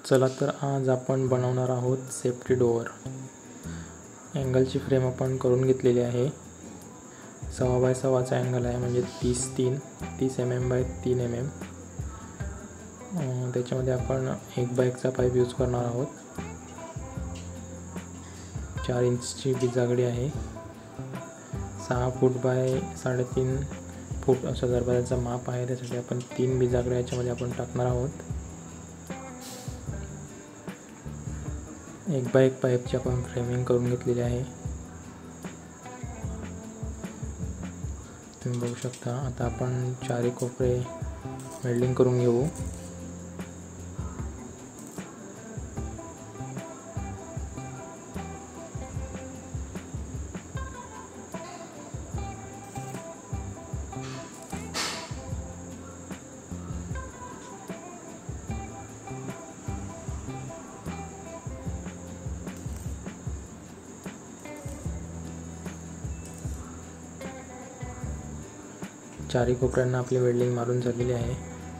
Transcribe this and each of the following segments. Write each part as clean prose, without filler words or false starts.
चला तर आज आपण बनवणार आहोत सेफ्टी डोअर। अँगलची फ्रेम आपण करून घेतलेली आहे। 6 बाय 6चा अँगल आहे, म्हणजे 30 mm बाय 3 mm। त्याच्यामध्ये आपण 1 बाय 1चा पाईप यूज करणार आहोत। 4 इंचची बिजागडी आहे। 6 फूट बाय 3.5 फूट असा दरवाजाचा माप आहे। त्यासाठी आपण 3 बिजागड्या याच्यामध्ये आपण टाकणार आहोत। 1 बाय 1 पाईपची आपण फ्रेमिंग करून घेतलेली आहे, तुम्ही बघू शकता। आता आपण 4 कोपरे वेल्डिंग करून घेऊ। चारही कोपऱ्यांना आपली वेल्डिंग मारून झालेली आहे।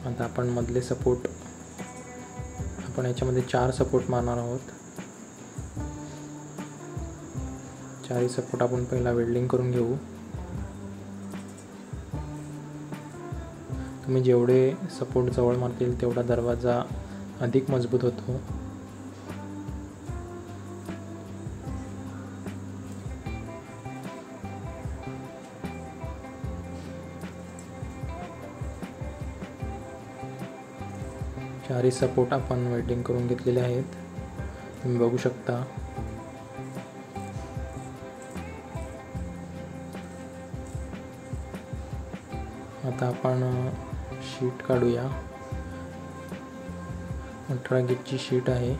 आता आपण मधले सपोर्ट, आपण याच्यामध्ये 4 सपोर्ट मारणार आहोत। 4ही सपोर्ट आपण पहिला वेल्डिंग करून घेऊ। तुम्ही जेवढे सपोर्ट जवळ मारतील तेवढा दरवाजा अधिक मजबूत होतो। चारही सपोर्ट आपण वेल्डिंग करून घेतलेले आहेत, तुम्ही बघू शकता। आता आपण शीट काढूया। 18 गेजची शीट आहे।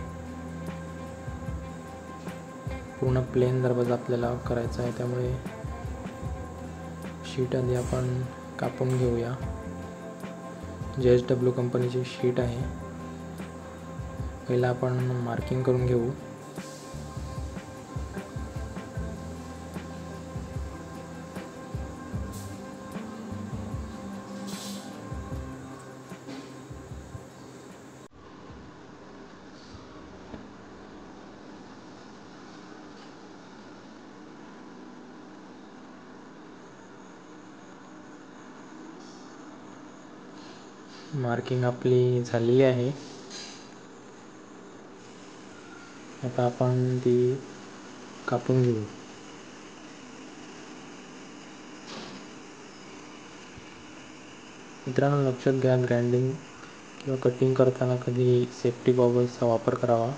पूर्ण प्लेन दरवाजा आपल्याला करायचा आहे, त्यामुळे शीट आधी आपण कापून घेऊया। JSW कंपनीची शीट आहे। पहिला आपण मार्किंग करून घेऊ। मार्किंग आपली झालेली आहे। आता आपण ती कापून घेऊ। मित्रांनो, लक्षात घ्या, ग्राइंडिंग किंवा कटिंग करताना कधी सेफ्टी गॉगल्सचा वापर करावा।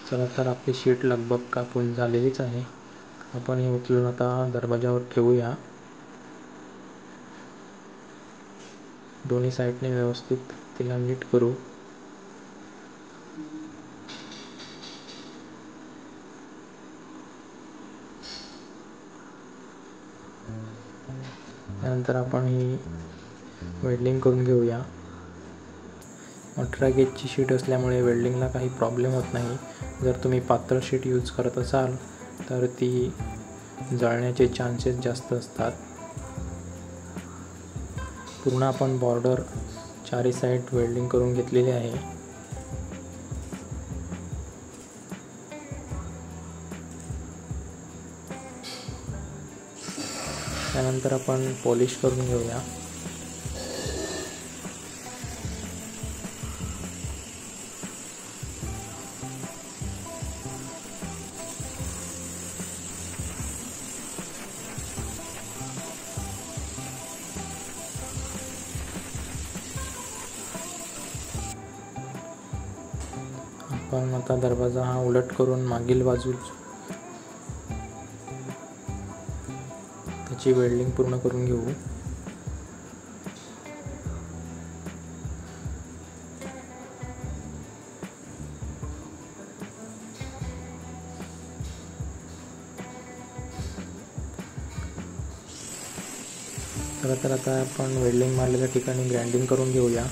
चला तर आपली शीट लगभग कापून झालेलीच आहे। आपण हे उचलून आता दरवाजावर ठेवूया। दोन्ही साईडने व्यवस्थित तिला नीट करू। त्यानंतर आपण ही वेल्डिंग करून घेऊया। 18 गेजची शीट असल्यामुळे वेल्डिंगला काही प्रॉब्लेम होत नाही। जर तुम्ही पातळ शीट यूज करत असाल तर ती जळण्याचे चान्सेस जास्त असतात। पूर्ण आपण बॉर्डर 4ही साईड वेल्डिंग करून घेतलेली आहे। त्यानंतर आपण पॉलिश करून घेऊया। आपण आता दरवाजा हा उलट करून मागील बाजूस त्याची वेल्डिंग पूर्ण करून घेऊ। तर आता आपण वेल्डिंग मारलेल्या ठिकाणी ग्राइंडिंग करून घेऊया।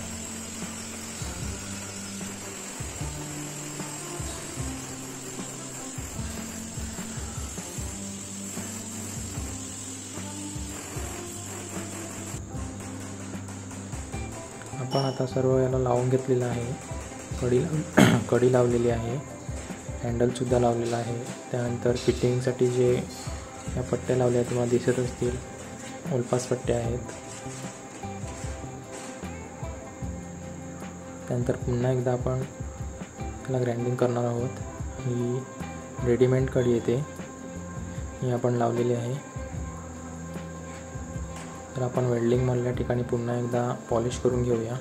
आपण आता सर्व याला लावून घेतलेलं आहे. कडी लावलेली आहे, हँडलसुद्धा लावलेला आहे. त्यानंतर फिटिंगसाठी जे या पट्ट्या लावल्या तुम्हाला दिसत असतील, ओलपास पट्ट्या आहेत. त्यानंतर पुन्हा एकदा आपण त्याला ग्राइंडिंग करणार आहोत. ही रेडीमेड कडी येते, ही आपण लावलेली आहे. तर आपण वेल्डिंग मधल्या ठिकाणी पुन्हा एकदा पॉलिश करून घेऊया.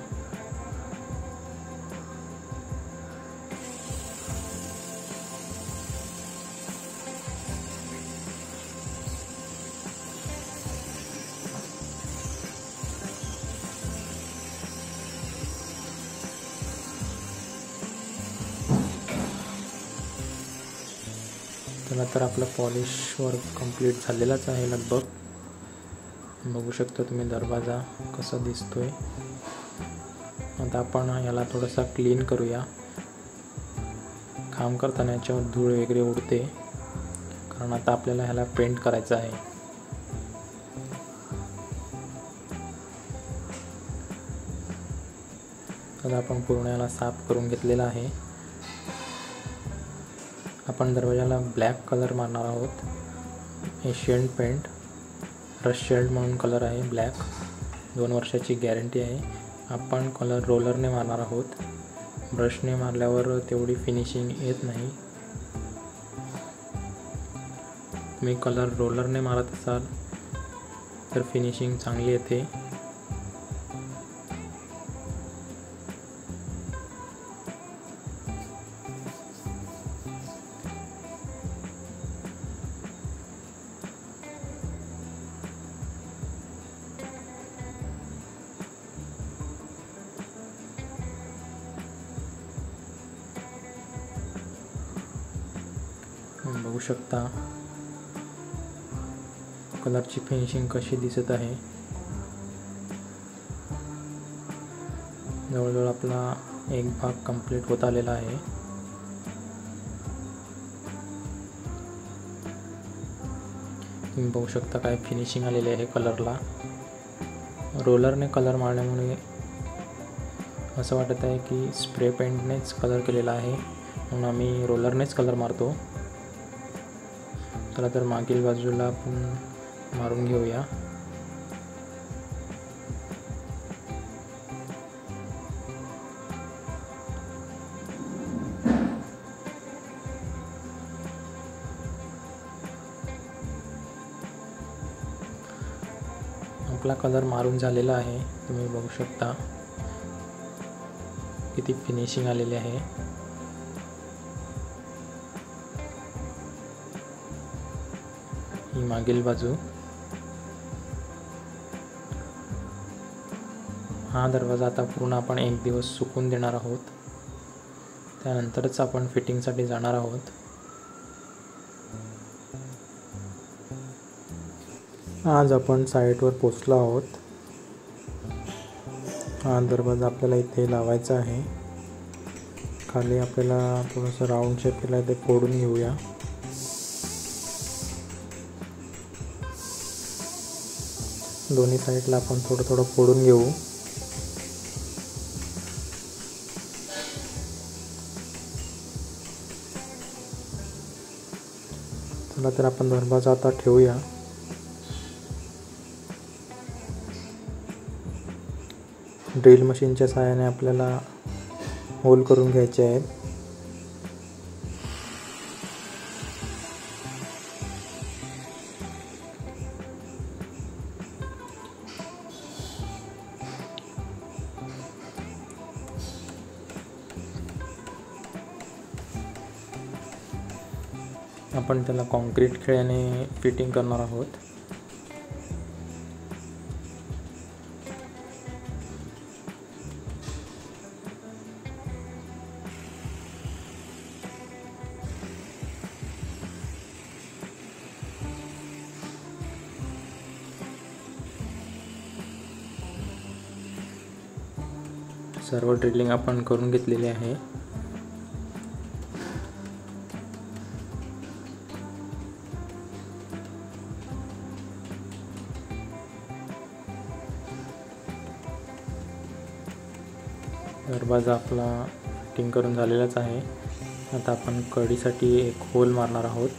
तर आपलं पॉलिश वर्क कंप्लीट झालेलाच आहे लगभग. बघू शकता तुम्ही दरवाजा कसा दिसतोय. आता आपण याला थोडासा क्लीन करूया. काम करताना याच्यावर धूळ वगैरे उडते, कारण आता आपल्याला ह्याला पेंट करायचं आहे. तर आपण पूर्ण याला साफ करून घेतलेला आहे. आपण दरवाजाला ब्लॅक कलर मारणार आहोत. एशियन पेंट रश शेल्ड म्हणून कलर आहे ब्लॅक. 2 वर्षाची गॅरंटी आहे. आपण कलर रोलरने मारणार आहोत. ब्रशने मारल्यावर तेवढी फिनिशिंग येत नाही. तुम्ही कलर रोलरने मारत असाल तर फिनिशिंग चांगली येते. बघू शकता कलरची फिनिशिंग कशी दिसत आहे. जवळजवळ आपला एक भाग कंप्लीट होत आलेला आहे. तुम्ही बघू शकता काय फिनिशिंग आलेली आहे कलरला. रोलरने कलर मारल्यामुळे असं वाटत आहे की स्प्रे पेंटनेच कलर केलेला आहे, म्हणून आम्ही रोलरनेच कलर मारतो. चला तर मागील बाजूला आपण मारून घेऊया. आपला कलर मारून झालेला आहे. तुम्ही बघू शकता किती फिनिशिंग आलेली आहे. ही मागील बाजू. हा दरवाजा आता पूर्ण आपण 1 दिवस सुकून देणार आहोत. त्यानंतरच आपण फिटिंगसाठी जाणार आहोत. आज आपण साईटवर पोहोचलो आहोत. हा दरवाजा आपल्याला इथे लावायचा आहे. खाली आपल्याला थोडंसं राऊंड शेप केला आहे, ते फोडून घेऊया. दोन्ही साईडला आपण थोडं फोडून घेऊ. चला तर आपण दरवाजा आता ठेवूया. ड्रिल मशीनच्या सहाय्याने आपल्याला होल करून घ्यायचे आहेत. आपण त्याला कॉन्क्रीट खिळ्याने फिटिंग करणार आहोत. सर्व ड्रिलिंग आपण करून घेतलेले आहे. दरवाजा आपला फिटिंग करून झालेलाच आहे. आता आपण कढीसाठी एक होल मारणार आहोत.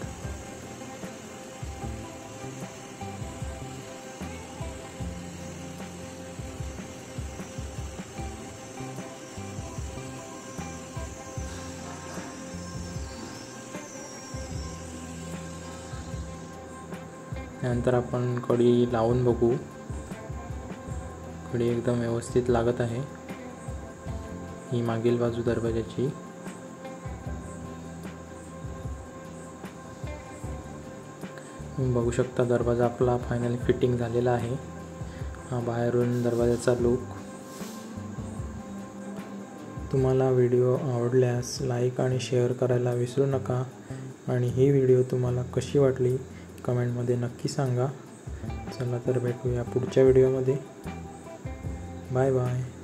त्यानंतर आपण कढी लावून बघू. कढी एकदम व्यवस्थित लागत आहे. ही मागील बाजू दरवाजाची. तुम्ही बघू शकता दरवाजा आपला फायनली फिटिंग झालेला आहे. हा बाहेरून दरवाजाचा लुक. तुम्हाला व्हिडिओ आवडल्यास लाईक आणि शेअर करायला विसरू नका. आणि ही व्हिडिओ तुम्हाला कशी वाटली कमेंटमध्ये नक्की सांगा. चला तर भेटूया पुढच्या व्हिडिओमध्ये. Bye bye.